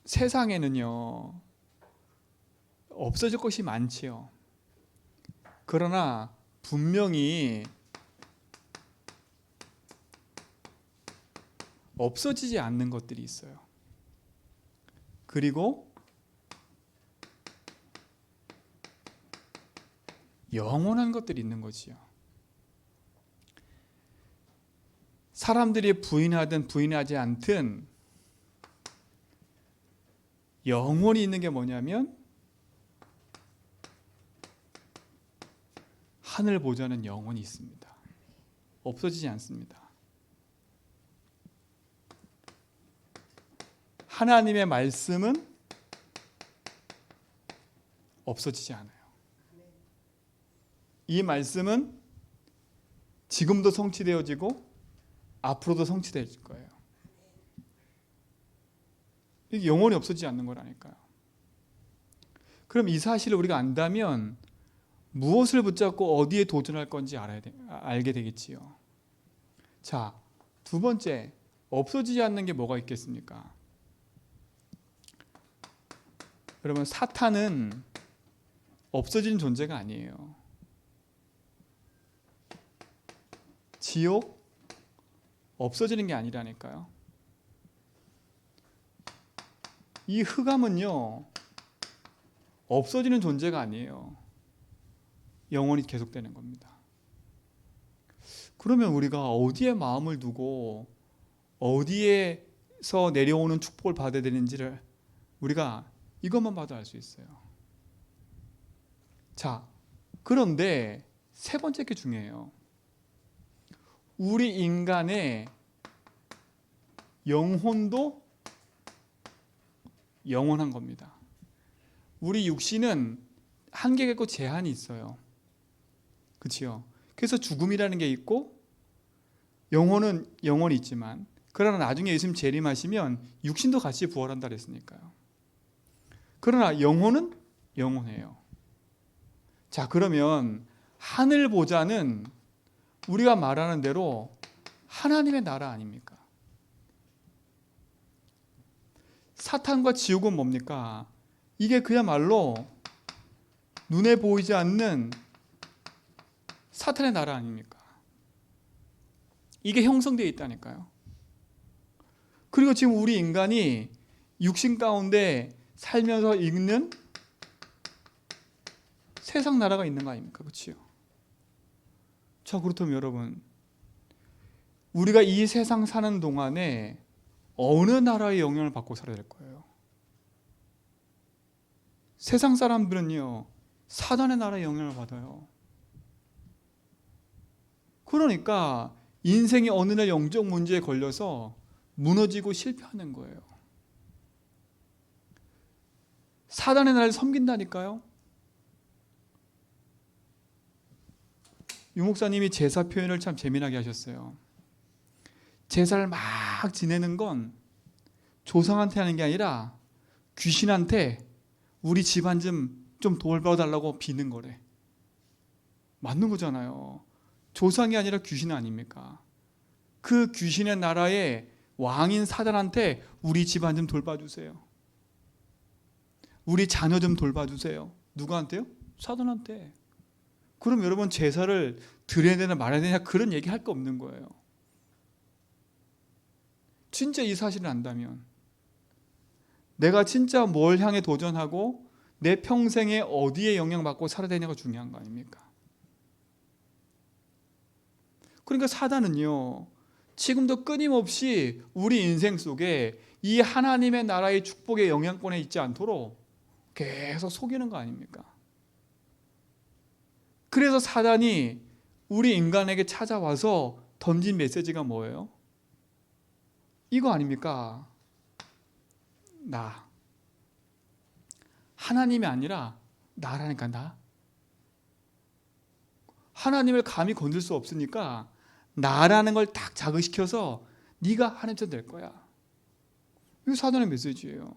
세상에는요 없어질 것이 많지요. 그러나 분명히 없어지지 않는 것들이 있어요. 그리고 영원한 것들이 있는 거지요. 사람들이 부인하든 부인하지 않든 영원히 있는 게 뭐냐면 하늘 보좌는 영원히 있습니다. 없어지지 않습니다. 하나님의 말씀은 없어지지 않아요. 이 말씀은 지금도 성취되어지고 앞으로도 성취될 거예요. 이게 영원히 없어지지 않는 거라니까요. 그럼 이 사실을 우리가 안다면 무엇을 붙잡고 어디에 도전할 건지 알게 되겠지요. 자, 두 번째, 없어지지 않는 게 뭐가 있겠습니까? 여러분, 사탄은 없어지는 존재가 아니에요. 지옥 없어지는 게 아니라니까요. 이 흑암은요 없어지는 존재가 아니에요. 영원히 계속되는 겁니다. 그러면 우리가 어디에 마음을 두고 어디에서 내려오는 축복을 받아야 되는지를 우리가 이것만 봐도 알 수 있어요. 자, 그런데 세 번째 게 중요해요. 우리 인간의 영혼도 영원한 겁니다. 우리 육신은 한계가 있고 제한이 있어요. 그렇죠? 그래서 죽음이라는 게 있고 영혼은 영원히 있지만 그러나 나중에 예수님 재림하시면 육신도 같이 부활한다 그랬으니까요. 그러나 영혼은 영원해요. 자, 그러면 하늘 보좌는 우리가 말하는 대로 하나님의 나라 아닙니까? 사탄과 지옥은 뭡니까? 이게 그야말로 눈에 보이지 않는 사탄의 나라 아닙니까? 이게 형성되어 있다니까요. 그리고 지금 우리 인간이 육신 가운데 살면서 읽는 세상 나라가 있는 거 아닙니까? 그렇지요? 자, 그렇다면 여러분, 우리가 이 세상 사는 동안에 어느 나라의 영향을 받고 살아야 될 거예요? 세상 사람들은요 사단의 나라의 영향을 받아요. 그러니까 인생이 어느 날 영적 문제에 걸려서 무너지고 실패하는 거예요. 사단의 나라를 섬긴다니까요. 유 목사님이 제사 표현을 참 재미나게 하셨어요. 제사를 막 지내는 건 조상한테 하는 게 아니라 귀신한테 우리 집안 좀 돌봐달라고 비는 거래. 맞는 거잖아요. 조상이 아니라 귀신 아닙니까? 그 귀신의 나라의 왕인 사단한테 우리 집안 좀 돌봐주세요. 우리 자녀 좀 돌봐주세요. 누구한테요? 사단한테. 그럼 여러분 제사를 드려야 되나 말아야 되냐 그런 얘기 할 거 없는 거예요. 진짜 이 사실을 안다면 내가 진짜 뭘 향해 도전하고 내 평생에 어디에 영향받고 살아야 되냐가 중요한 거 아닙니까? 그러니까 사단은요 지금도 끊임없이 우리 인생 속에 이 하나님의 나라의 축복의 영향권에 있지 않도록 계속 속이는 거 아닙니까? 그래서 사단이 우리 인간에게 찾아와서 던진 메시지가 뭐예요? 이거 아닙니까? 나. 하나님이 아니라 나라니까 나. 하나님을 감히 건들 수 없으니까 나라는 걸 딱 자극시켜서 네가 하나님 될 거야. 이게 사단의 메시지예요.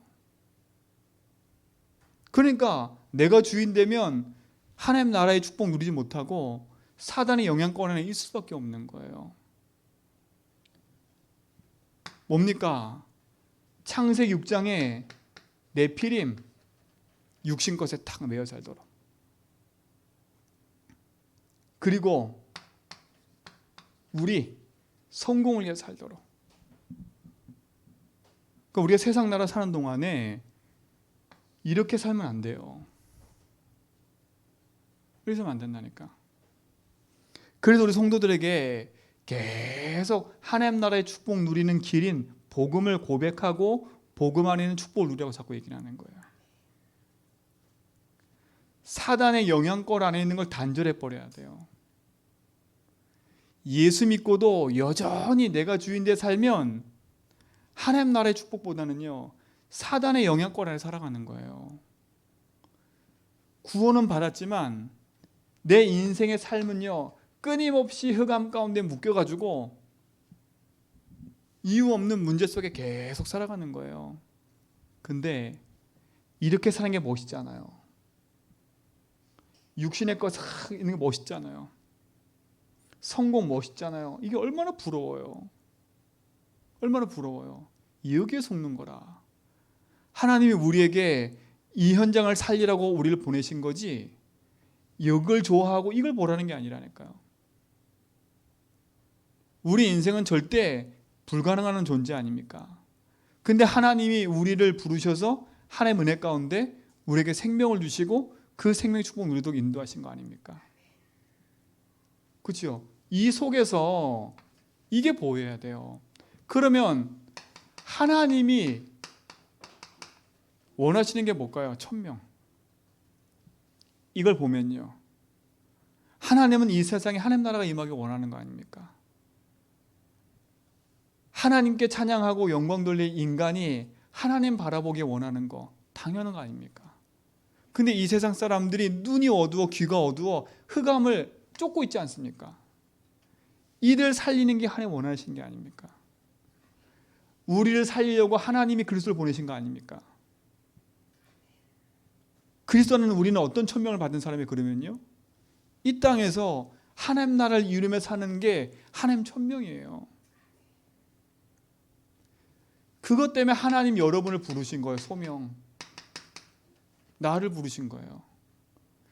그러니까 내가 주인 되면 하나님 나라의 축복 누리지 못하고 사단의 영향권 안에 있을 수밖에 없는 거예요. 뭡니까? 창세기 6장에 네피림 육신 것에 탁 매여 살도록. 그리고 우리 성공을 위해 살도록. 그러니까 우리가 세상 나라 사는 동안에 이렇게 살면 안 돼요. 그래서는 안 된다니까. 그래서 우리 성도들에게 계속 하나님 나라의 축복 누리는 길인 복음을 고백하고 복음 안에 있는 축복을 누리라고 자꾸 얘기를 하는 거예요. 사단의 영향권 안에 있는 걸 단절해 버려야 돼요. 예수 믿고도 여전히 내가 주인데 살면 하나님 나라의 축복보다는요, 사단의 영향권 안에 살아가는 거예요. 구원은 받았지만 내 인생의 삶은요, 끊임없이 흑암 가운데 묶여가지고 이유 없는 문제 속에 계속 살아가는 거예요. 근데 이렇게 사는 게 멋있잖아요. 육신의 것 있는 게 멋있잖아요. 성공 멋있잖아요. 이게 얼마나 부러워요. 얼마나 부러워요. 여기에 속는 거라. 하나님이 우리에게 이 현장을 살리라고 우리를 보내신 거지, 이걸 좋아하고 이걸 보라는 게 아니라니까요. 우리 인생은 절대 불가능한 존재 아닙니까? 근데 하나님이 우리를 부르셔서 하나님의 은혜 가운데 우리에게 생명을 주시고 그 생명의 축복 누리도록 인도하신 거 아닙니까? 그렇죠? 이 속에서 이게 보여야 돼요. 그러면 하나님이 원하시는 게 뭘까요? 천명. 이걸 보면요, 하나님은 이 세상에 하나님 나라가 임하기 원하는 거 아닙니까? 하나님께 찬양하고 영광 돌릴 인간이 하나님 바라보기 원하는 거 당연한 거 아닙니까? 근데 이 세상 사람들이 눈이 어두워 귀가 어두워 흑암을 쫓고 있지 않습니까? 이들 살리는 게 하나님 원하시는 게 아닙니까? 우리를 살리려고 하나님이 그리스도를 보내신 거 아닙니까? 그리스도는 우리는 어떤 천명을 받은 사람이 그러면요, 이 땅에서 하나님 나라를 이루며 사는 게 하나님 천명이에요. 그것 때문에 하나님 여러분을 부르신 거예요. 소명. 나를 부르신 거예요.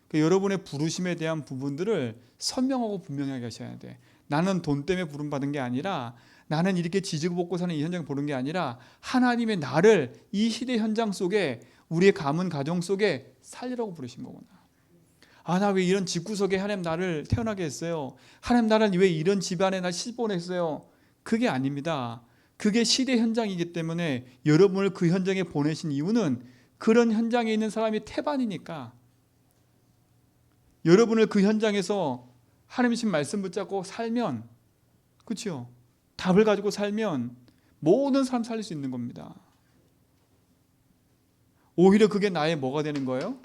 그러니까 여러분의 부르심에 대한 부분들을 선명하고 분명하게 하셔야 돼. 나는 돈 때문에 부름받은 게 아니라, 나는 이렇게 지지고 볶고 사는 이 현장을 보는 게 아니라, 하나님의 나를 이 시대 현장 속에, 우리의 가문 가정 속에 살리라고 부르신 거구나. 아, 나 왜 이런 집구석에 하나님 나를 태어나게 했어요? 하나님 나를 왜 이런 집안에 날 시집보냈어요? 그게 아닙니다. 그게 시대 현장이기 때문에 여러분을 그 현장에 보내신 이유는 그런 현장에 있는 사람이 태반이니까, 여러분을 그 현장에서 하나님의 말씀 붙잡고 살면, 그렇죠? 답을 가지고 살면 모든 사람 살릴 수 있는 겁니다. 오히려 그게 나의 뭐가 되는 거예요?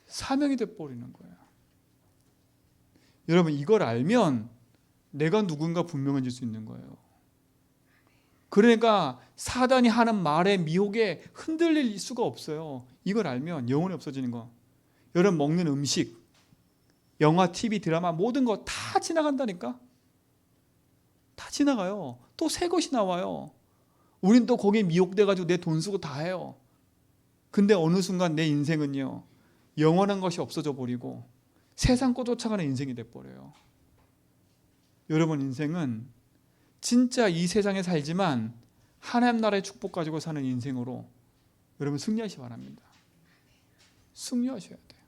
사명이 돼버리는 거예요. 여러분, 이걸 알면 내가 누군가 분명해질 수 있는 거예요. 그러니까 사단이 하는 말의 미혹에 흔들릴 수가 없어요. 이걸 알면 영혼이 없어지는 거. 여러분, 먹는 음식, 영화, TV, 드라마 모든 거 다 지나간다니까. 다 지나가요. 또 새 것이 나와요. 우린 또 거기에 미혹돼가지고 내 돈 쓰고 다 해요. 근데 어느 순간 내 인생은요, 영원한 것이 없어져 버리고 세상 거 쫓아가는 인생이 돼버려요. 여러분, 인생은 진짜 이 세상에 살지만 하나님 나라의 축복 가지고 사는 인생으로 여러분 승리하시기 바랍니다. 승리하셔야 돼요.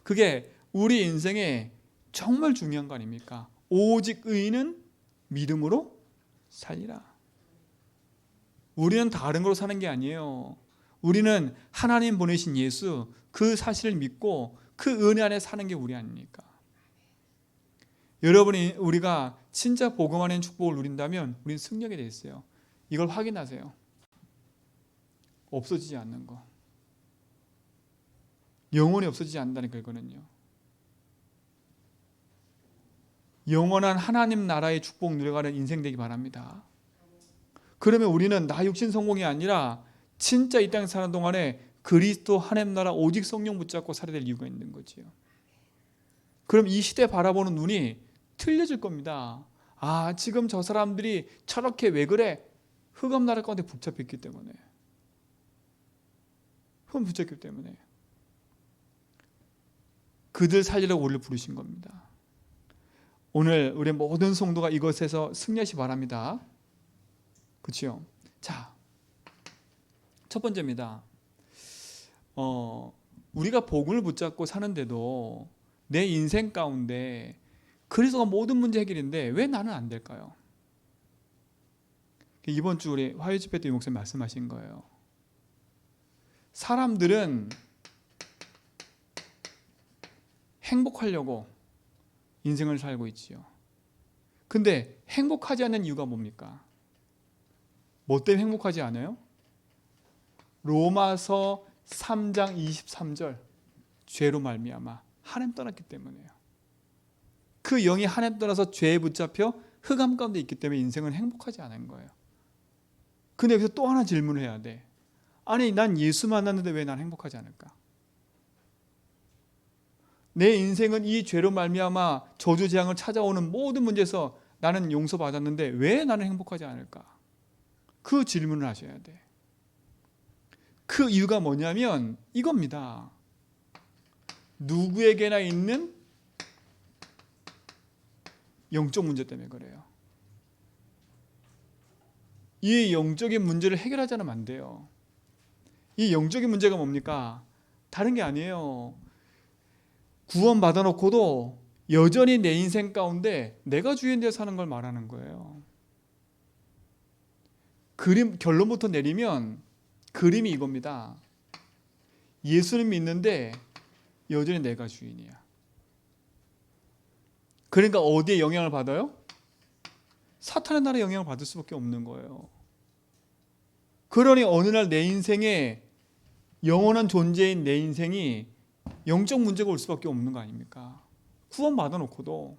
그게 우리 인생에 정말 중요한 거 아닙니까? 오직 의인은 믿음으로 살리라. 우리는 다른 걸로 사는 게 아니에요. 우리는 하나님 보내신 예수, 그 사실을 믿고 그 은혜 안에 사는 게 우리 아닙니까? 여러분이, 우리가 진짜 복음 안에 축복을 누린다면 우리는 승리하게 돼 있어요. 이걸 확인하세요. 없어지지 않는 거. 영원히 없어지지 않는다니까, 이거는요. 영원한 하나님 나라의 축복 누려가는 인생 되기 바랍니다. 그러면 우리는 나 육신 성공이 아니라 진짜 이 땅에 사는 동안에 그리스도 하나님 나라 오직 성령 붙잡고 살아야 될 이유가 있는 거지요. 그럼 이 시대 바라보는 눈이 틀려질 겁니다. 아, 지금 저 사람들이 저렇게 왜 그래? 흑암 나라 가운데 붙잡혔기 때문에. 흑암 붙잡혔기 때문에. 그들 살리라고 우리를 부르신 겁니다. 오늘 우리 모든 성도가 이것에서 승리하시 바랍니다. 그렇죠? 자, 첫 번째입니다. 우리가 복음을 붙잡고 사는데도 내 인생 가운데 그리스도가 모든 문제 해결인데 왜 나는 안 될까요? 이번 주 우리 화요 집회 때 목사님 말씀하신 거예요. 사람들은 행복하려고 인생을 살고 있지요. 근데 행복하지 않는 이유가 뭡니까? 뭐 때문에 행복하지 않아요? 로마서 3장 23절 죄로 말미암아 하나님 떠났기 때문이에요. 그 영이 하나님 떠나서 죄에 붙잡혀 흑암 가운데 있기 때문에 인생은 행복하지 않은 거예요. 근데 여기서 또 하나 질문을 해야 돼. 아니 난 예수 만났는데 왜 난 행복하지 않을까? 내 인생은 이 죄로 말미암아 저주 재앙을 찾아오는 모든 문제에서 나는 용서받았는데 왜 나는 행복하지 않을까? 그 질문을 하셔야 돼. 그 이유가 뭐냐면 이겁니다. 누구에게나 있는 영적 문제 때문에 그래요. 이 영적인 문제를 해결하지 않으면 안 돼요. 이 영적인 문제가 뭡니까? 다른 게 아니에요. 구원 받아놓고도 여전히 내 인생 가운데 내가 주인 되어 사는 걸 말하는 거예요. 결론부터 내리면 그림이 이겁니다. 예수님 믿는데 여전히 내가 주인이야. 그러니까 어디에 영향을 받아요? 사탄의 나라에 영향을 받을 수밖에 없는 거예요. 그러니 어느 날 내 인생에 영원한 존재인 내 인생이 영적 문제가 올 수밖에 없는 거 아닙니까? 구원 받아놓고도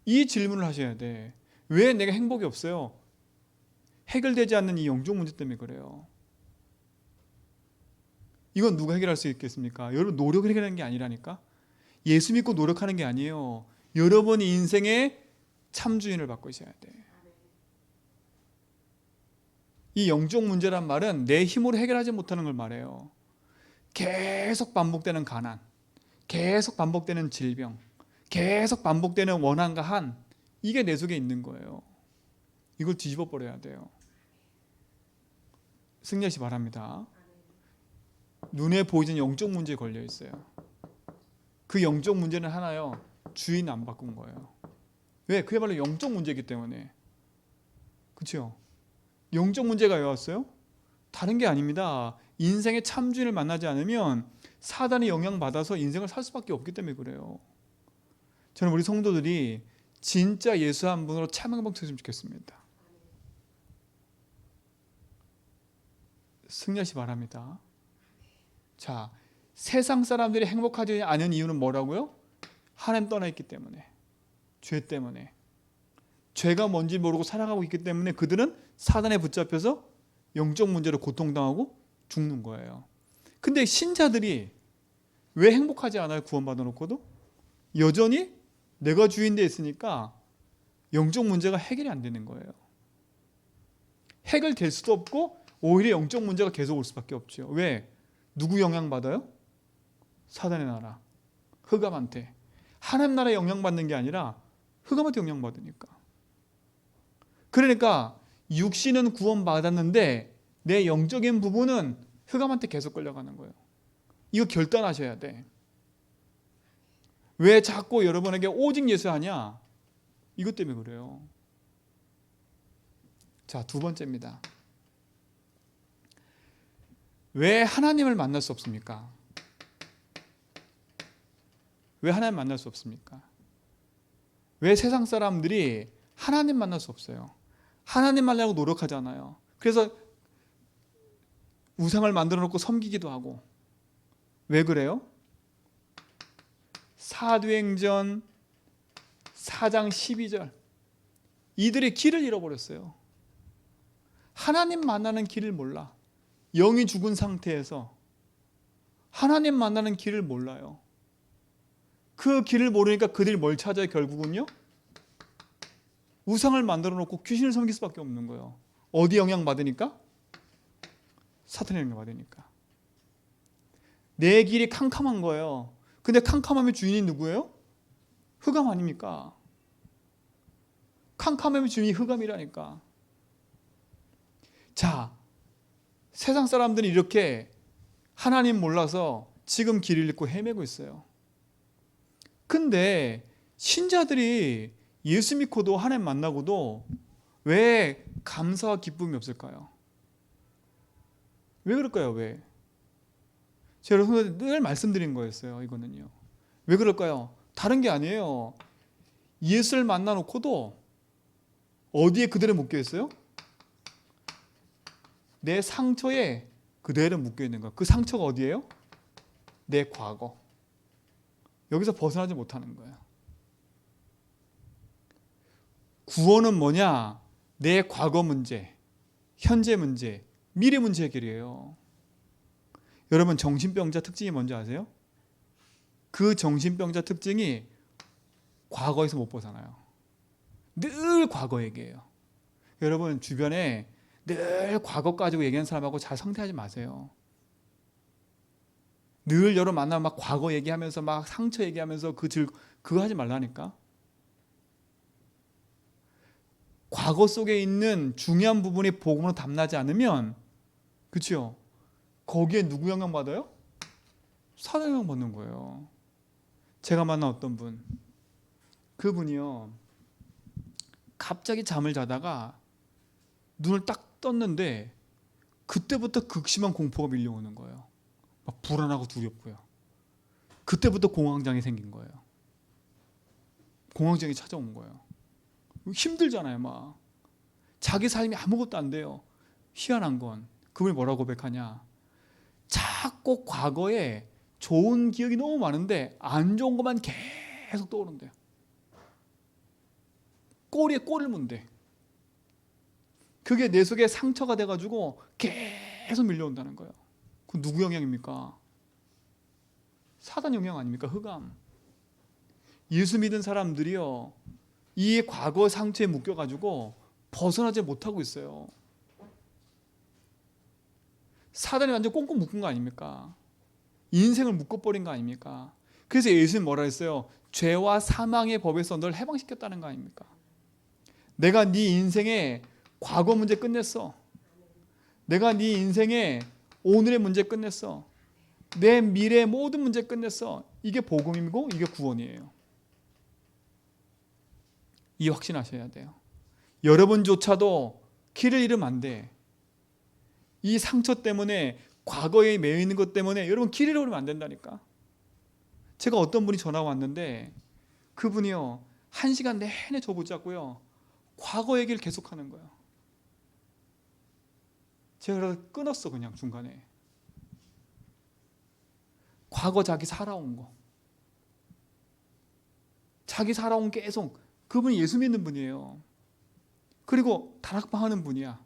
이 질문을 하셔야 돼. 왜 내가 행복이 없어요? 해결되지 않는 이 영적 문제 때문에 그래요. 이건 누가 해결할 수 있겠습니까? 여러분 노력을 해결하는 게 아니라니까. 예수 믿고 노력하는 게 아니에요. 여러분이 인생의 참주인을 바꾸셔야 돼. 이 영적 문제란 말은 내 힘으로 해결하지 못하는 걸 말해요. 계속 반복되는 가난, 계속 반복되는 질병, 계속 반복되는 원한과 한, 이게 내 속에 있는 거예요. 이걸 뒤집어 버려야 돼요. 승리하시 바랍니다. 눈에 보이는 영적 문제에 걸려 있어요. 그 영적 문제는 하나요. 주인 안 바꾼 거예요. 왜? 그야말로 영적 문제이기 때문에. 그렇죠? 영적 문제가 왜 왔어요? 다른 게 아닙니다. 인생의 참주인을 만나지 않으면 사단의 영향받아서 인생을 살 수밖에 없기 때문에 그래요. 저는 우리 성도들이 진짜 예수 한 분으로 참행복했으면 좋겠습니다. 승리하시 바랍니다. 자, 세상 사람들이 행복하지 않은 이유는 뭐라고요? 하나님 떠나 있기 때문에, 죄 때문에. 죄가 뭔지 모르고 살아가고 있기 때문에 그들은 사단에 붙잡혀서 영적 문제로 고통당하고 죽는 거예요. 근데 신자들이 왜 행복하지 않아요? 구원받아 놓고도? 여전히 내가 주인 돼 있으니까 영적 문제가 해결이 안 되는 거예요. 해결될 수도 없고 오히려 영적 문제가 계속 올 수밖에 없죠. 왜? 누구 영향받아요? 사단의 나라, 흑암한테. 하나님 나라에 영향받는 게 아니라 흑암한테 영향받으니까. 그러니까 육신은 구원받았는데 내 영적인 부분은 흑암한테 계속 끌려가는 거예요. 이거 결단하셔야 돼. 왜 자꾸 여러분에게 오직 예수 하냐? 이것 때문에 그래요. 자, 두 번째입니다. 왜 하나님을 만날 수 없습니까? 왜 하나님 만날 수 없습니까? 왜 세상 사람들이 하나님 만날 수 없어요? 하나님 만나려고 노력하잖아요. 그래서 우상을 만들어 놓고 섬기기도 하고. 왜 그래요? 사도행전 4장 12절. 이들의 길을 잃어버렸어요. 하나님 만나는 길을 몰라. 영이 죽은 상태에서 하나님 만나는 길을 몰라요. 그 길을 모르니까 그들이 뭘 찾아요? 결국은요? 우상을 만들어 놓고 귀신을 섬길 수밖에 없는 거예요. 어디 영향 받으니까? 사탄의 영향 받으니까. 내 길이 캄캄한 거예요. 근데 캄캄함의 주인이 누구예요? 흑암 아닙니까? 캄캄함의 주인이 흑암이라니까. 자, 세상 사람들이 이렇게 하나님 몰라서 지금 길을 잃고 헤매고 있어요. 근데 신자들이 예수 믿고도 하나님 만나고도 왜 감사와 기쁨이 없을까요? 왜 그럴까요? 왜? 제가 여러분들 늘 말씀드린 거였어요. 이거는요. 왜 그럴까요? 다른 게 아니에요. 예수를 만나놓고도 어디에 그대로 묶여 있어요? 내 상처에 그대로 묶여 있는 거예요. 그 상처가 어디예요? 내 과거. 여기서 벗어나지 못하는 거예요. 구원은 뭐냐? 내 과거 문제, 현재 문제, 미래 문제 해결이에요. 여러분, 정신병자 특징이 뭔지 아세요? 그 정신병자 특징이 과거에서 못 벗어나요. 늘 과거 얘기해요. 여러분, 주변에 늘 과거 가지고 얘기하는 사람하고 잘 상대하지 마세요. 늘 여러분 만나면 막 과거 얘기하면서 막 상처 얘기하면서 그거 하지 말라니까. 과거 속에 있는 중요한 부분이 복음으로 담나지 않으면, 그렇죠? 거기에 누구 영향 받아요? 사단 영향 받는 거예요. 제가 만난 어떤 분, 그분이요, 갑자기 잠을 자다가 눈을 딱 떴는데 그때부터 극심한 공포가 밀려오는 거예요. 막 불안하고 두렵고요. 그때부터 공황장애 생긴 거예요. 공황장애 찾아온 거예요. 힘들잖아요. 막 자기 삶이 아무것도 안 돼요. 희한한 건 그분이 뭐라고 고백하냐? 자꾸 과거에 좋은 기억이 너무 많은데 안 좋은 것만 계속 떠오른대요. 꼬리에 꼬리를 문대. 그게 내 속에 상처가 돼가지고 계속 밀려온다는 거예요. 그건 누구 영향입니까? 사단 영향 아닙니까? 흑암. 예수 믿은 사람들이요, 이 과거 상처에 묶여가지고 벗어나지 못하고 있어요. 사단이 완전 꽁꽁 묶은 거 아닙니까? 인생을 묶어버린 거 아닙니까? 그래서 예수님 뭐라 했어요? 죄와 사망의 법에서 널 해방시켰다는 거 아닙니까? 내가 네 인생의 과거 문제 끝냈어. 내가 네 인생의 오늘의 문제 끝냈어. 내 미래의 모든 문제 끝냈어. 이게 복음이고 이게 구원이에요. 이 확신하셔야 돼요. 여러분조차도 길을 잃으면 안 돼. 이 상처 때문에, 과거에 매여 있는 것 때문에 여러분 길을 잃으면 안 된다니까. 제가 어떤 분이 전화 왔는데 그분이요, 1시간 내내 저 붙잡고요, 과거 얘기를 계속하는 거예요. 제가 그래서 끊었어. 그냥 중간에. 과거 자기 살아온 거, 자기 살아온 계속. 그분이 예수 믿는 분이에요. 그리고 다락방 하는 분이야.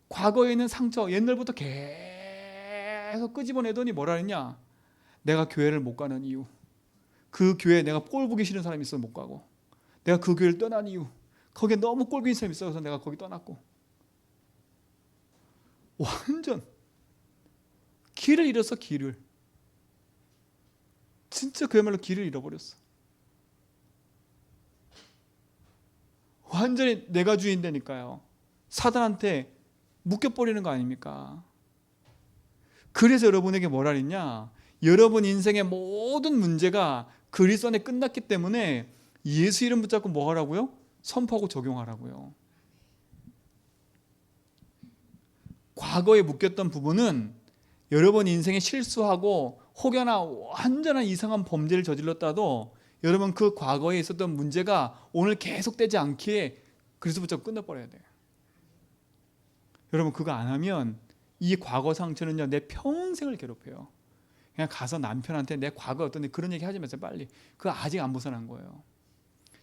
과거에 있는 상처 옛날부터 계속 끄집어내더니 뭐라 했냐? 내가 교회를 못 가는 이유, 그 교회에 내가 꼴 보기 싫은 사람이 있어서 못 가고, 내가 그 교회를 떠난 이유, 거기에 너무 꼴 보기 싫은 사람이 있어서 내가 거기 떠났고. 완전 길을 잃었어. 길을. 진짜 그야말로 길을 잃어버렸어. 완전히 내가 주인 되니까요, 사단한테 묶여버리는 거 아닙니까? 그래서 여러분에게 뭐라 했냐? 여러분 인생의 모든 문제가 그리스도 안에 끝났기 때문에 예수 이름 붙잡고 뭐 하라고요? 선포하고 적용하라고요. 과거에 묶였던 부분은 여러분 인생에 실수하고 혹여나 완전한 이상한 범죄를 저질렀다도 여러분 그 과거에 있었던 문제가 오늘 계속되지 않기에 그리스도 붙잡고 끝내버려야 돼요. 여러분 그거 안 하면 이 과거 상처는요, 내 평생을 괴롭혀요. 그냥 가서 남편한테 내 과거 어떤데 그런 얘기 하지 마세요. 빨리. 그거 아직 안 벗어난 거예요.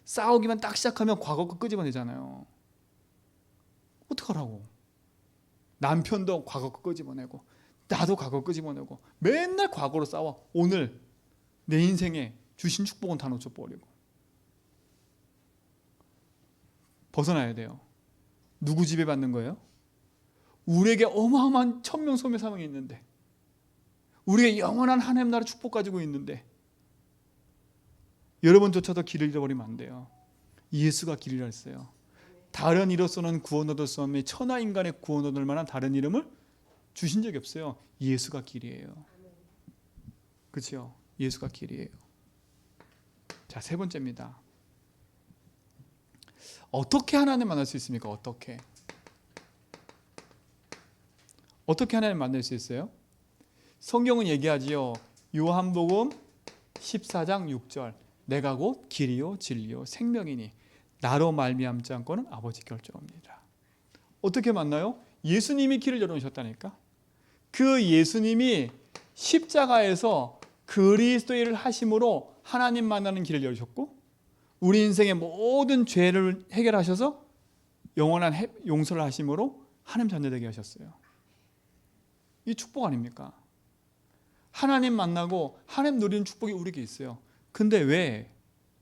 싸우기만 딱 시작하면 과거 거 끄집어내잖아요. 어떡하라고. 남편도 과거 거 끄집어내고 나도 과거 끄집어내고 맨날 과거로 싸워. 오늘 내 인생에 주신 축복은 다 놓쳐버리고. 벗어나야 돼요. 누구 지배받는 거예요? 우리에게 어마어마한 천명소명 사명이 있는데, 우리에게 영원한 하나님 나라 축복 가지고 있는데 여러분조차도 길을 잃어버리면 안 돼요. 예수가 길이라 했어요. 다른 이로서는 구원 얻을 수 없는 천하 인간의 구원 얻을 만한 다른 이름을 주신 적이 없어요. 예수가 길이에요. 그렇죠? 예수가 길이에요. 자, 세 번째입니다. 어떻게 하나님 만날 수 있습니까? 어떻게 하나님 만날 수 있어요? 성경은 얘기하지요. 요한복음 14장 6절, 내가 곧 길이요 진리요 생명이니 나로 말미암지 않고는 아버지께 올 줄 없느니라. 어떻게 만나요? 예수님이 길을 열어놓으셨다니까. 그 예수님이 십자가에서 그리스도의 일을 하심으로 하나님 만나는 길을 열으셨고, 우리 인생의 모든 죄를 해결하셔서 영원한 용서를 하심으로 하나님 자녀 되게 하셨어요. 이 축복 아닙니까? 하나님 만나고 하나님 누리는 축복이 우리에게 있어요. 근데 왜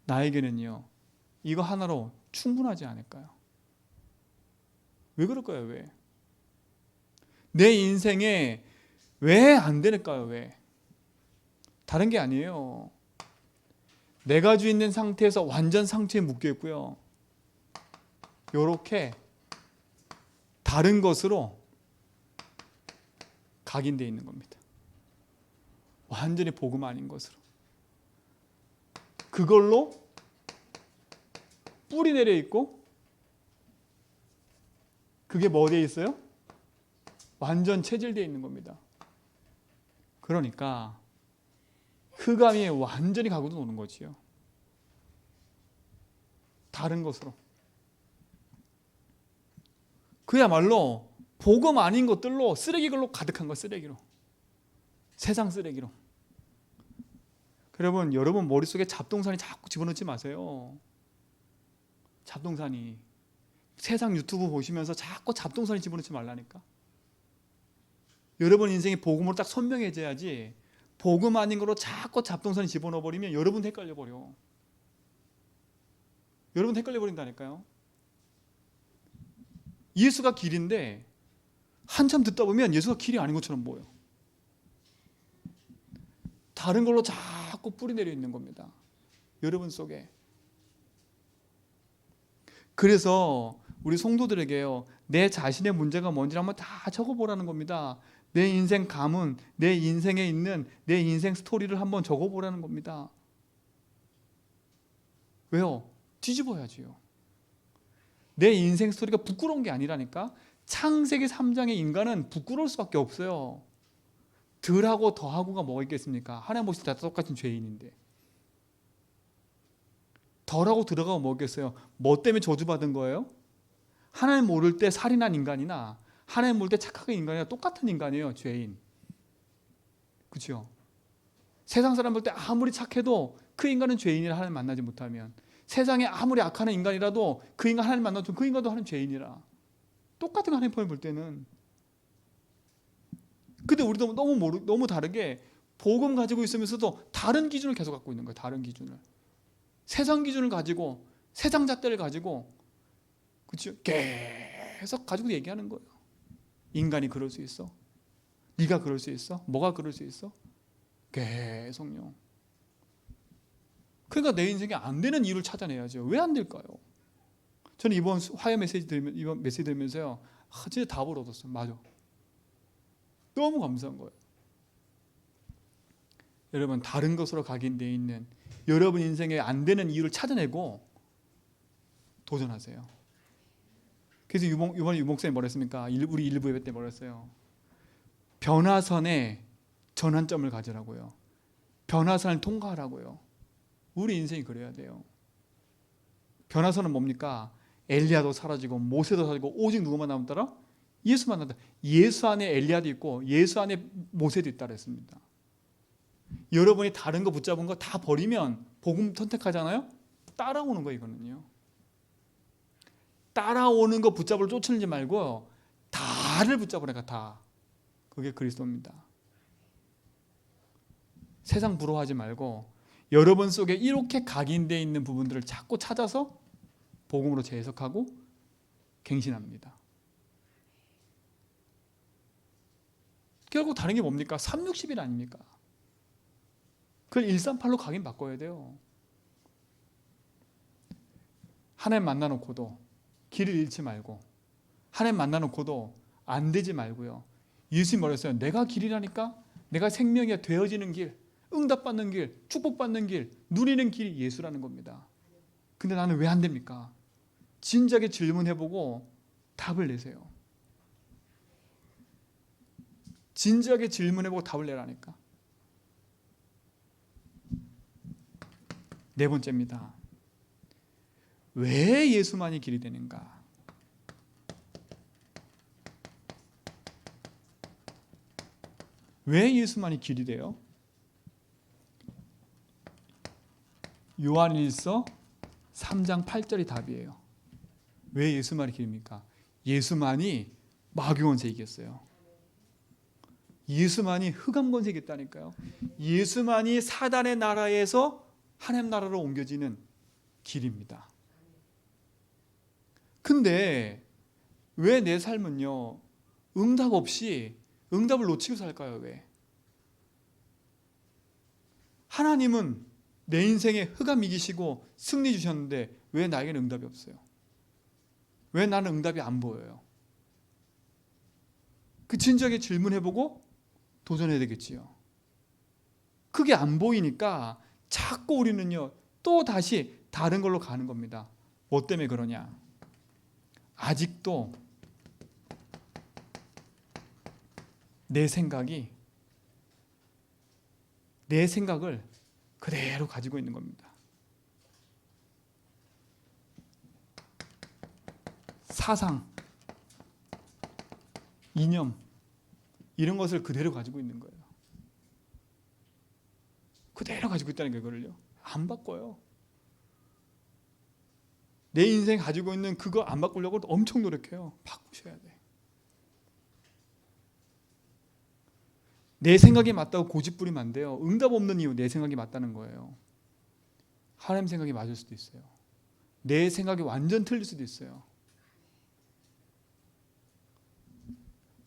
나에게는요 이거 하나로 충분하지 않을까요? 왜 그럴까요? 왜? 내 인생에 왜 안 될까요? 왜? 다른 게 아니에요. 내가 가지고 있는 상태에서 완전 상처에 묶여 있고요, 이렇게 다른 것으로 각인되어 있는 겁니다. 완전히 복음 아닌 것으로. 그걸로 뿌리 내려 있고, 그게 뭐 되어 있어요? 완전 체질되어 있는 겁니다. 그러니까 흑암이 완전히 가고도 노는 거지요. 다른 것으로. 그야말로 복음 아닌 것들로, 쓰레기걸로 가득한 거, 쓰레기로. 세상 쓰레기로. 여러분 머릿속에 잡동사니 자꾸 집어넣지 마세요. 잡동사니. 세상 유튜브 보시면서 자꾸 잡동사니 집어넣지 말라니까. 여러분 인생이 복음으로 딱 선명해져야지, 복음 아닌 거로 자꾸 잡동사니 집어넣어버리면 여러분 헷갈려버려. 여러분 헷갈려버린다니까요. 예수가 길인데 한참 듣다 보면 예수가 길이 아닌 것처럼 보여. 다른 걸로 자꾸 뿌리 내려 있는 겁니다, 여러분 속에. 그래서 우리 성도들에게요, 내 자신의 문제가 뭔지 한번 다 적어보라는 겁니다. 내 인생 가문, 내 인생에 있는 내 인생 스토리를 한번 적어보라는 겁니다. 왜요? 뒤집어야지요. 내 인생 스토리가 부끄러운 게 아니라니까. 창세기 3장의 인간은 부끄러울 수밖에 없어요. 덜하고 더하고가 뭐가 있겠습니까? 하나님 보실 때 다 똑같은 죄인인데. 덜하고 들어가고 뭐겠어요? 뭐 때문에 저주받은 거예요? 하나님 모를 때 살인한 인간이나 하나님 모를 때 착하게 인간이나 똑같은 인간이에요, 죄인. 그렇죠? 세상 사람 볼 때 아무리 착해도 그 인간은 죄인이라 하나님 만나지 못하면, 세상에 아무리 악한 인간이라도 그 인간 하나님 만나면 그 인간도 하나님 죄인이라. 똑같은 거 하나님 볼 때는. 근데 우리도 너무 다르게 복음 가지고 있으면서도 다른 기준을 계속 갖고 있는 거예요. 다른 기준을. 세상 기준을 가지고, 세상 잣대를 가지고, 그렇죠? 계속 가지고 얘기하는 거예요. 인간이 그럴 수 있어? 네가 그럴 수 있어? 뭐가 그럴 수 있어? 계속요. 그러니까 내 인생에 안 되는 이유를 찾아내야죠. 왜 안 될까요? 저는 이번 화요 메시지 들으면서요, 진짜 답을 얻었어요. 맞아. 너무 감사한 거예요. 여러분, 다른 것으로 각인되어 있는 여러분 인생에 안 되는 이유를 찾아내고 도전하세요. 그래서 이번에 유목사님 뭐라 했습니까? 우리 일부 예배 때 뭐라 했어요? 변화선에 전환점을 가지라고요. 변화선을 통과하라고요. 우리 인생이 그래야 돼요. 변화선은 뭡니까? 엘리야도 사라지고 모세도 사라지고 오직 누구만 남았더라? 예수만 남았다. 예수 안에 엘리야도 있고 예수 안에 모세도 있다 그랬습니다. 여러분이 다른 거 붙잡은 거 다 버리면 복음 선택하잖아요? 따라오는 거 이거는요. 따라오는 거 붙잡을 쫓는지 말고 다를 붙잡으라니까. 다. 그게 그리스도입니다. 세상 부러워하지 말고 여러분 속에 이렇게 각인되어 있는 부분들을 자꾸 찾아서 복음으로 재해석하고 갱신합니다. 결국 다른 게 뭡니까? 360일 아닙니까? 그걸 138로 각인 바꿔야 돼요. 하나님 만나놓고도 길을 잃지 말고, 하나님 만나놓고도 안 되지 말고요. 예수님 말했어요. 내가 길이라니까? 내가 생명이 되어지는 길, 응답받는 길, 축복받는 길, 누리는 길이 예수라는 겁니다. 근데 나는 왜 안 됩니까? 진작에 질문해보고 답을 내세요. 진지하게 질문해보고 답을 내라니까. 네 번째입니다. 왜 예수만이 길이 되는가? 왜 예수만이 길이 돼요? 요한일서 3장 8절이 답이에요. 왜 예수만이 길입니까? 예수만이 마귀권세 이겼어요. 예수만이 흑암권세 이겼다니까요. 예수만이 사단의 나라에서 하나님 나라로 옮겨지는 길입니다. 근데 왜 내 삶은요, 응답 없이 응답을 놓치고 살까요? 왜? 하나님은 내 인생에 흑암 이기시고 승리 주셨는데 왜 나에게는 응답이 없어요? 왜 나는 응답이 안 보여요? 그 진지하게 질문해보고 도전해야 되겠지요. 그게 안 보이니까 자꾸 우리는요, 또 다시 다른 걸로 가는 겁니다. 뭐 때문에 그러냐? 아직도 내 생각을 그대로 가지고 있는 겁니다. 사상, 이념, 이런 것을 그대로 가지고 있는 거예요. 그대로 가지고 있다는 게 그걸요. 안 바꿔요. 내 인생 가지고 있는 그거 안 바꾸려고 엄청 노력해요. 바꾸셔야 돼. 내 생각이 맞다고 고집 부리면 안 돼요. 응답 없는 이유 내 생각이 맞다는 거예요. 하나님 생각이 맞을 수도 있어요. 내 생각이 완전 틀릴 수도 있어요.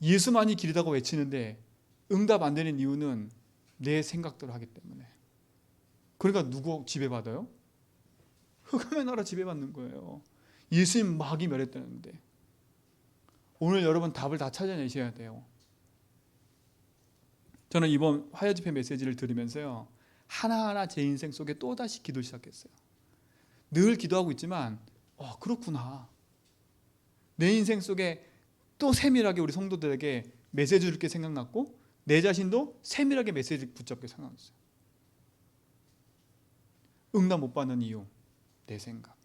예수만이 길이라고 외치는데 응답 안 되는 이유는 내 생각대로 하기 때문에. 그러니까 누구 지배받아요? 흑암의 나라 지배받는 거예요. 예수님 마귀 멸했다는데. 오늘 여러분 답을 다 찾아내셔야 돼요. 저는 이번 화요 집회 메시지를 들으면서요, 하나하나 제 인생 속에 또다시 기도 시작했어요. 늘 기도하고 있지만 그렇구나. 내 인생 속에 또 세밀하게 우리 성도들에게 메시지 줄 게 생각났고 내 자신도 세밀하게 메시지 붙잡게 생각났어요. 응답 못 받는 이유, 내 생각.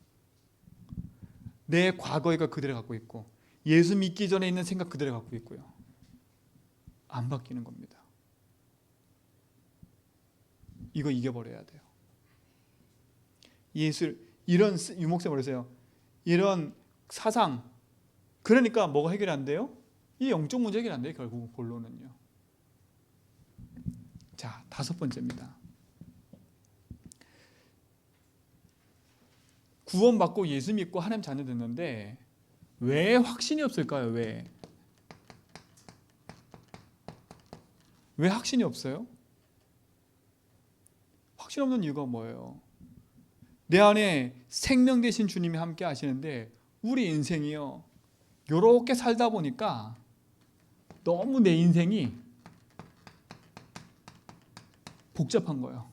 내 과거가 그대로 갖고 있고 예수 믿기 전에 있는 생각 그대로 갖고 있고요. 안 바뀌는 겁니다. 이거 이겨버려야 돼요. 이런 유목사 말했어요. 이런 사상, 그러니까 뭐가 해결이 안 돼요? 이 영적 문제 해결이 안 돼요. 결국 본론은요. 자, 5번째입니다. 구원받고 예수 믿고 하나님 자녀 됐는데 왜 확신이 없을까요? 왜 확신이 없어요? 확신 없는 이유가 뭐예요? 내 안에 생명 되신 주님이 함께 하시는데 우리 인생이요, 요렇게 살다 보니까 너무 내 인생이 복잡한 거예요.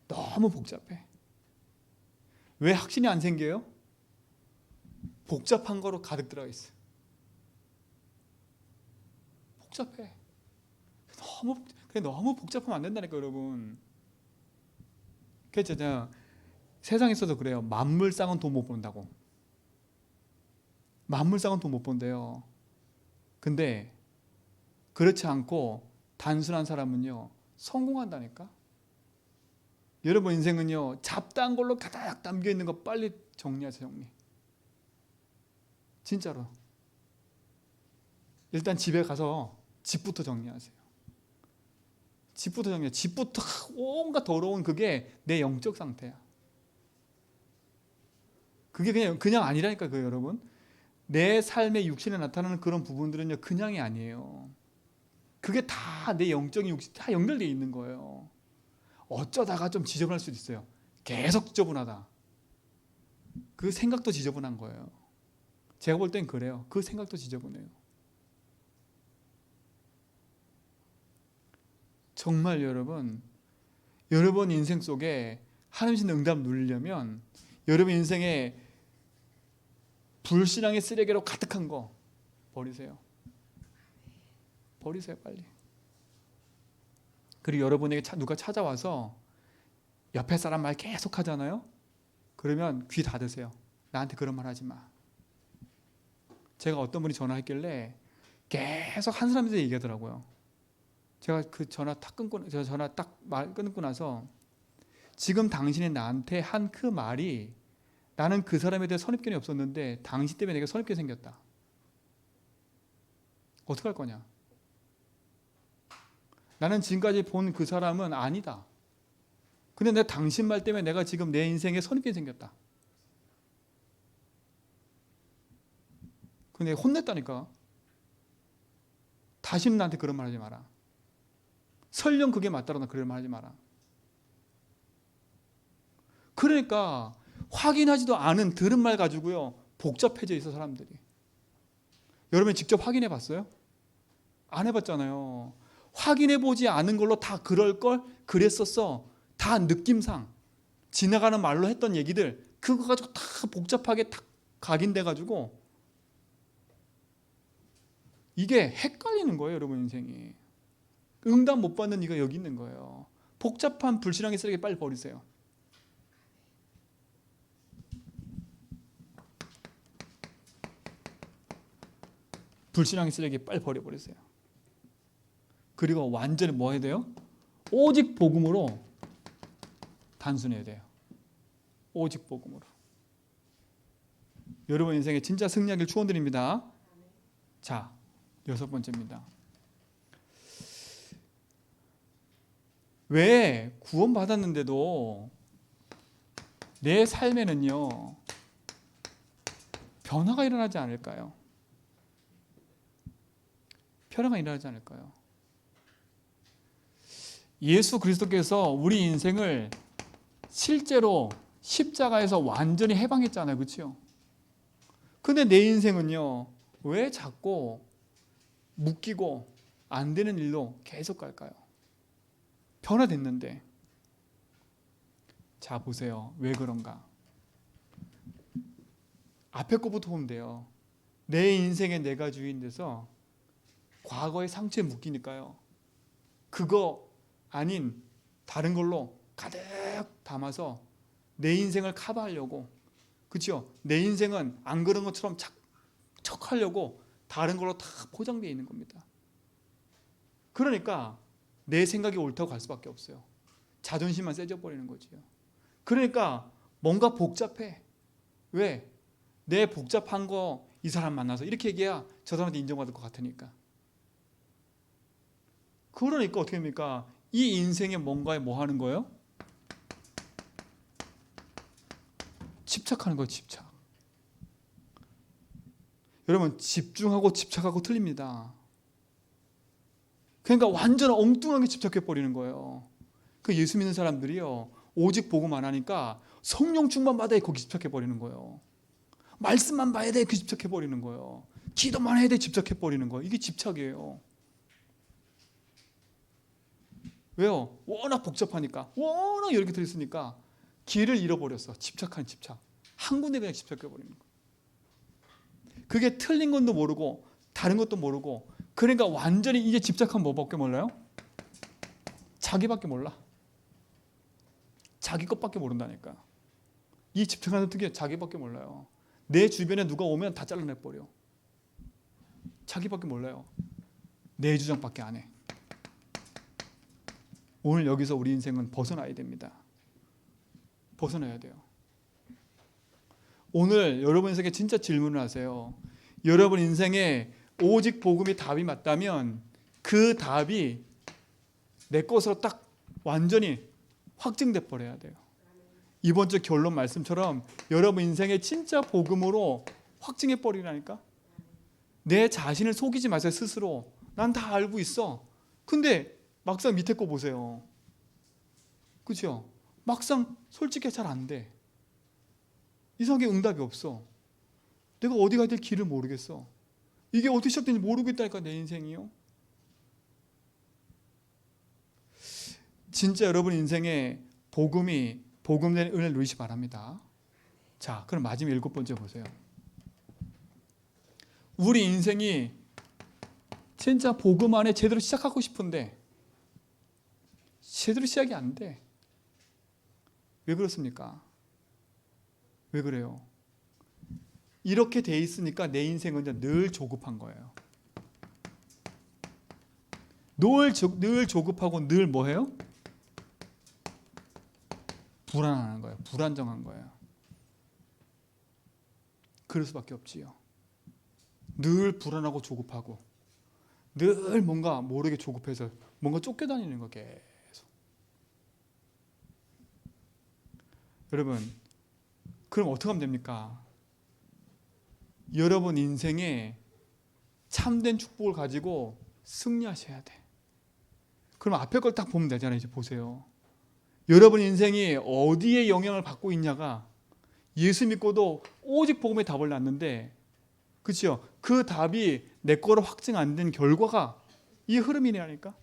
너무 복잡해. 왜 확신이 안 생겨요? 복잡한 거로 가득 들어가 있어요. 복잡해. 너무 복잡하면 안 된다니까, 여러분. 그렇죠. 세상에서도 그래요. 만물상은 돈 못 번다고. 만물상은 돈 못 번대요. 근데 그렇지 않고 단순한 사람은요, 성공한다니까. 여러분 인생은요, 잡다한 걸로 가득 담겨 있는 거 빨리 정리하세요. 정리. 진짜로. 일단 집에 가서 집부터 정리하세요. 집부터 정리해. 집부터 온갖 더러운 그게 내 영적 상태야. 그게 그냥 아니라니까, 여러분. 내 삶의 육신에 나타나는 그런 부분들은요, 그냥이 아니에요. 그게 다 내 영적인 육신 다 연결되어 있는 거예요. 어쩌다가 좀 지저분할 수도 있어요. 계속 지저분하다. 그 생각도 지저분한 거예요. 제가 볼 땐 그래요. 그 생각도 지저분해요. 정말 여러분 인생 속에 하나님 주신 응답 누리려면 여러분 인생에 불신앙의 쓰레기로 가득한 거 버리세요. 버리세요, 빨리. 그리고 여러분에게 누가 찾아와서 옆에 사람 말 계속 하잖아요. 그러면 귀 닫으세요. 나한테 그런 말 하지 마. 제가 어떤 분이 전화했길래 계속 한 사람한테 얘기하더라고요. 제가 그 전화 딱 말 끊고 나서 지금 당신이 나한테 한 그 말이 나는 그 사람에 대해 선입견이 없었는데 당신 때문에 내가 선입견이 생겼다. 어떻게 할 거냐? 나는 지금까지 본 그 사람은 아니다. 근데 내 당신 말 때문에 내가 지금 내 인생에 선입견이 생겼다. 근데 혼냈다니까. 다시는 나한테 그런 말 하지 마라. 설령 그게 맞다라도 그런 말 하지 마라. 그러니까 확인하지도 않은 들은 말 가지고요 복잡해져 있어 사람들이. 여러분 직접 확인해 봤어요? 안 해봤잖아요. 확인해 보지 않은 걸로 다 그럴걸 그랬었어. 다 느낌상 지나가는 말로 했던 얘기들 그거 가지고 다 복잡하게 다 각인돼 가지고 이게 헷갈리는 거예요. 여러분 인생이. 응답 못 받는 이가 여기 있는 거예요. 복잡한 불신앙의 쓰레기 빨리 버리세요. 불신앙의 쓰레기 빨리 버려버리세요. 그리고 완전히 뭐 해야 돼요? 오직 복음으로 단순해야 돼요. 오직 복음으로. 여러분 인생에 진짜 승리하길 축원드립니다. 자, 6번째입니다. 왜 구원받았는데도 내 삶에는요 변화가 일어나지 않을까요? 변화가 일어나지 않을까요? 예수 그리스도께서 우리 인생을 실제로 십자가에서 완전히 해방했잖아요. 그렇죠? 근데 내 인생은요 왜 자꾸 묶이고 안 되는 일로 계속 갈까요? 변화됐는데. 자 보세요. 왜 그런가? 앞에 거부터 보면 돼요. 내 인생에 내가 주인 돼서 과거의 상처에 묶이니까요. 그거 아닌 다른 걸로 가득 담아서 내 인생을 커버하려고, 그렇죠? 내 인생은 안 그런 것처럼 척하려고 다른 걸로 다 포장되어 있는 겁니다. 그러니까 내 생각이 옳다고 갈 수밖에 없어요. 자존심만 세져버리는 거지요. 그러니까 뭔가 복잡해. 왜? 내 복잡한 거 이 사람 만나서 이렇게 얘기해야 저 사람한테 인정받을 것 같으니까. 그러니까 어떻게 됩니까? 이 인생에 뭔가에 뭐 하는 거예요? 집착하는 거예요. 집착. 여러분 집중하고 집착하고 틀립니다. 그러니까 완전 엉뚱하게 집착해버리는 거예요. 그 예수 믿는 사람들이요 오직 복음 안 하니까 성령 충만 받아야 거기 집착해버리는 거예요. 말씀만 봐야 돼 그 집착해버리는 거예요. 기도만 해야 돼 집착해버리는 거예요. 이게 집착이에요. 왜요? 워낙 복잡하니까, 워낙 여러 개 들어있으니까 길을 잃어버렸어. 집착한 집착. 한 군데 그냥 집착해버리는 거예요. 그게 틀린 것도 모르고 다른 것도 모르고, 그러니까 완전히 이제 집착한 뭐밖에 몰라요? 자기밖에 몰라. 자기 것밖에 모른다니까. 이 집착하는 특이 자기밖에 몰라요. 내 주변에 누가 오면 다 잘라내버려. 자기밖에 몰라요. 내 주장밖에 안 해. 오늘 여기서 우리 인생은 벗어나야 됩니다. 벗어나야 돼요. 오늘 여러분 인생에 진짜 질문을 하세요. 여러분 인생에 오직 복음이 답이 맞다면 그 답이 내 것으로 딱 완전히 확증돼 버려야 돼요. 이번 주 결론 말씀처럼 여러분 인생에 진짜 복음으로 확증해 버리라니까. 내 자신을 속이지 마세요. 스스로. 난 다 알고 있어. 근데 막상 밑에 거 보세요. 그렇죠? 막상 솔직히 잘 안 돼. 이상하게 응답이 없어. 내가 어디 가야 될 길을 모르겠어. 이게 어떻게 시작되는지 모르겠다니까, 내 인생이요. 진짜 여러분 인생에 복음된 은혜를 누리시 바랍니다. 자, 그럼 마지막 7번째 보세요. 우리 인생이 진짜 복음 안에 제대로 시작하고 싶은데 제대로 시작이 안 돼. 왜 그렇습니까? 왜 그래요? 이렇게 돼 있으니까 내 인생은 늘 조급한 거예요. 늘 조급하고 늘 뭐해요? 불안한 거예요. 불안정한 거예요. 그럴 수밖에 없지요. 늘 불안하고 조급하고 늘 뭔가 모르게 조급해서 뭔가 쫓겨다니는 거 계속. 여러분, 그럼 어떻게 하면 됩니까? 여러분 인생에 참된 축복을 가지고 승리하셔야 돼. 그럼 앞에 걸 딱 보면 되잖아요. 이제 보세요. 여러분 인생이 어디에 영향을 받고 있냐가 예수 믿고도 오직 복음의 답을 낳는데, 그렇죠? 그 답이 내 거로 확증 안 된 결과가 이 흐름이라니까.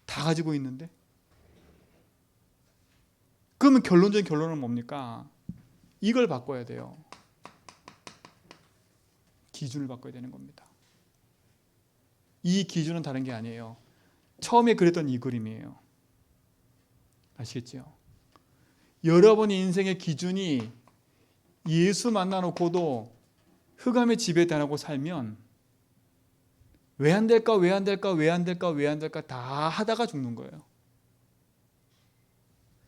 다 가지고 있는데. 그러면 결론적인 결론은 뭡니까? 이걸 바꿔야 돼요. 기준을 바꿔야 되는 겁니다. 이 기준은 다른 게 아니에요. 처음에 그랬던 이 그림이에요. 아시겠죠? 여러분의 인생의 기준이 예수 만나놓고도 흑암의 지배에 당하고 살면 왜 안 될까 다 하다가 죽는 거예요.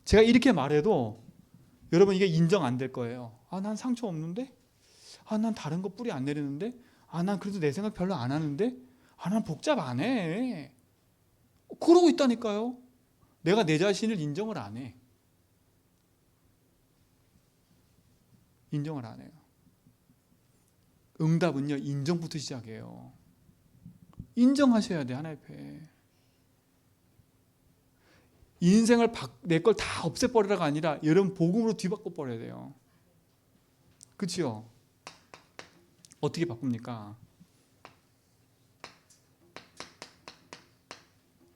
제가 이렇게 말해도 여러분 이게 인정 안 될 거예요. 아, 난 상처 없는데? 아, 난 다른 거 뿌리 안 내리는데? 아, 난 그래도 내 생각 별로 안 하는데? 아, 난 복잡 안 해. 그러고 있다니까요. 내가 내 자신을 인정을 안 해. 인정을 안 해요. 응답은요, 인정부터 시작해요. 인정하셔야 돼, 하나님 앞에. 인생을 내 걸 다 없애버리라가 아니라 여러분 복음으로 뒤바꿔 버려야 돼요. 그렇죠? 어떻게 바꿉니까?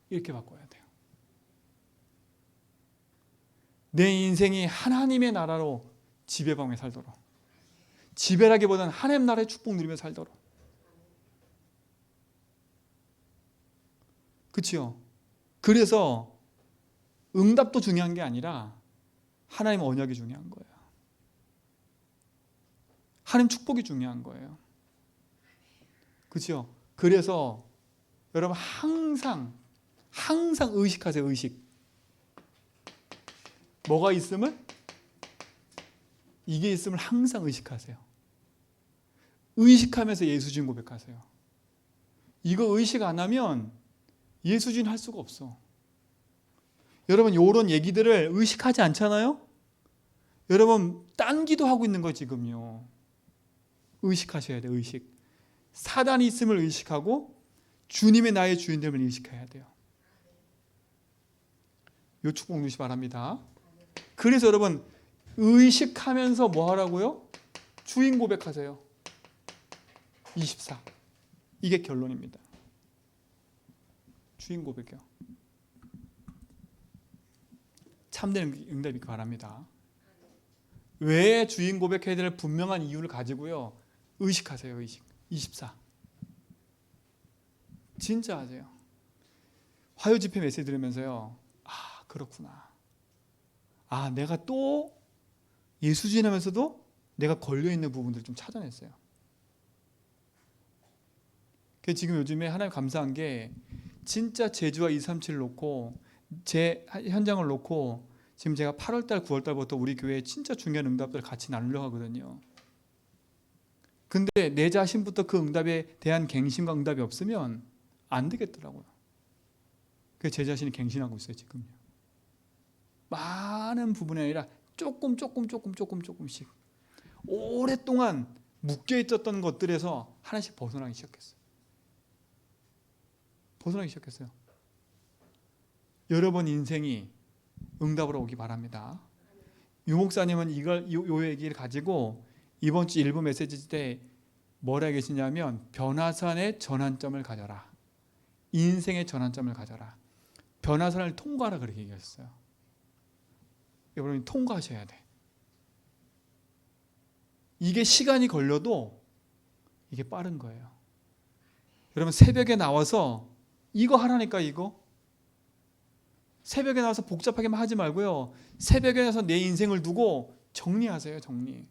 이렇게 바꿔야 돼요. 내 인생이 하나님의 나라로 지배방에 살도록, 지배라기보다는 하나님 나라의 축복 누리며 살도록. 그렇죠? 그래서 응답도 중요한 게 아니라 하나님 언약이 중요한 거예요. 하나님 축복이 중요한 거예요. 그렇죠? 그래서 여러분 항상 의식하세요. 의식. 뭐가 있음을? 이게 있음을 항상 의식하세요. 의식하면서 예수주인 고백하세요. 이거 의식 안 하면 예수주인 할 수가 없어. 여러분 이런 얘기들을 의식하지 않잖아요? 여러분 딴 기도하고 있는 거 지금요. 의식하셔야 돼요. 의식. 사단이 있음을 의식하고 주님의 나의 주인됨을 의식해야 돼요. 요 축복 누리시 바랍니다. 그래서 여러분 의식하면서 뭐 하라고요? 주인 고백하세요. 24. 이게 결론입니다. 주인 고백이요. 참된 응답이 있기 바랍니다. 왜 주인 고백해야 될 분명한 이유를 가지고요. 의식하세요. 의식. 24. 진짜 하세요. 화요 집회 메시지 들으면서요. 아, 그렇구나. 아, 내가 또 예수주인하면서도 내가 걸려있는 부분들을 좀 찾아냈어요. 그래서 지금 요즘에 하나님 감사한 게 진짜 제주와 237을 놓고 제 현장을 놓고 지금 제가 8월달 9월달부터 우리 교회에 진짜 중요한 응답들을 같이 나누려고 하거든요. 근데 내 자신부터 그 응답에 대한 갱신과 응답이 없으면 안 되겠더라고요. 그래서 제 자신이 갱신하고 있어요. 지금요. 많은 부분이 아니라 조금씩 오랫동안 묶여 있었던 것들에서 하나씩 벗어나기 시작했어요. 벗어나기 시작했어요. 여러분 인생이 응답으로 오기 바랍니다. 유 목사님은 요 얘기를 가지고 이번 주 일부 메시지 때 뭐라 계시냐면 변화산의 전환점을 가져라. 인생의 전환점을 가져라. 변화산을 통과하라 그렇게 얘기했어요. 여러분이 통과하셔야 돼. 이게 시간이 걸려도 이게 빠른 거예요. 여러분 새벽에 나와서 이거 하라니까 이거. 새벽에 나와서 복잡하게만 하지 말고요. 새벽에 나와서 내 인생을 두고 정리하세요. 정리.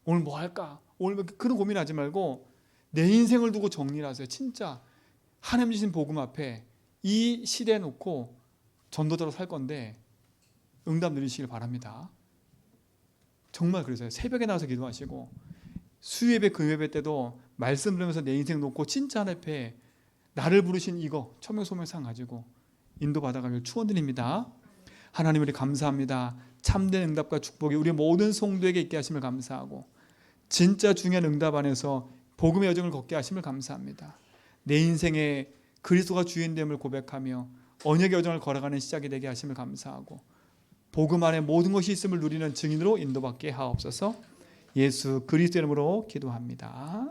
오늘 뭐 할까? 오늘 그런 고민하지 말고 내 인생을 두고 정리를 하세요. 진짜 하나님 주신 복음 앞에 이 시대에 놓고 전도자로 살 건데 응답 누리시길 바랍니다. 정말 그러세요. 새벽에 나와서 기도하시고 수요예배 금요예배 때도 말씀 들으면서 내 인생 놓고 진짜 하나님 앞에 나를 부르신 이거 천명소명상 가지고 인도받아가길 축원드립니다. 하나님 우리 감사합니다. 참된 응답과 축복이 우리 모든 성도에게 있게 하심을 감사하고 진짜 중요한 응답 안에서 복음의 여정을 걷게 하심을 감사합니다. 내 인생에 그리스도가 주인됨을 고백하며 언약의 여정을 걸어가는 시작이 되게 하심을 감사하고 복음 안에 모든 것이 있음을 누리는 증인으로 인도받게 하옵소서. 예수 그리스도 이름으로 기도합니다.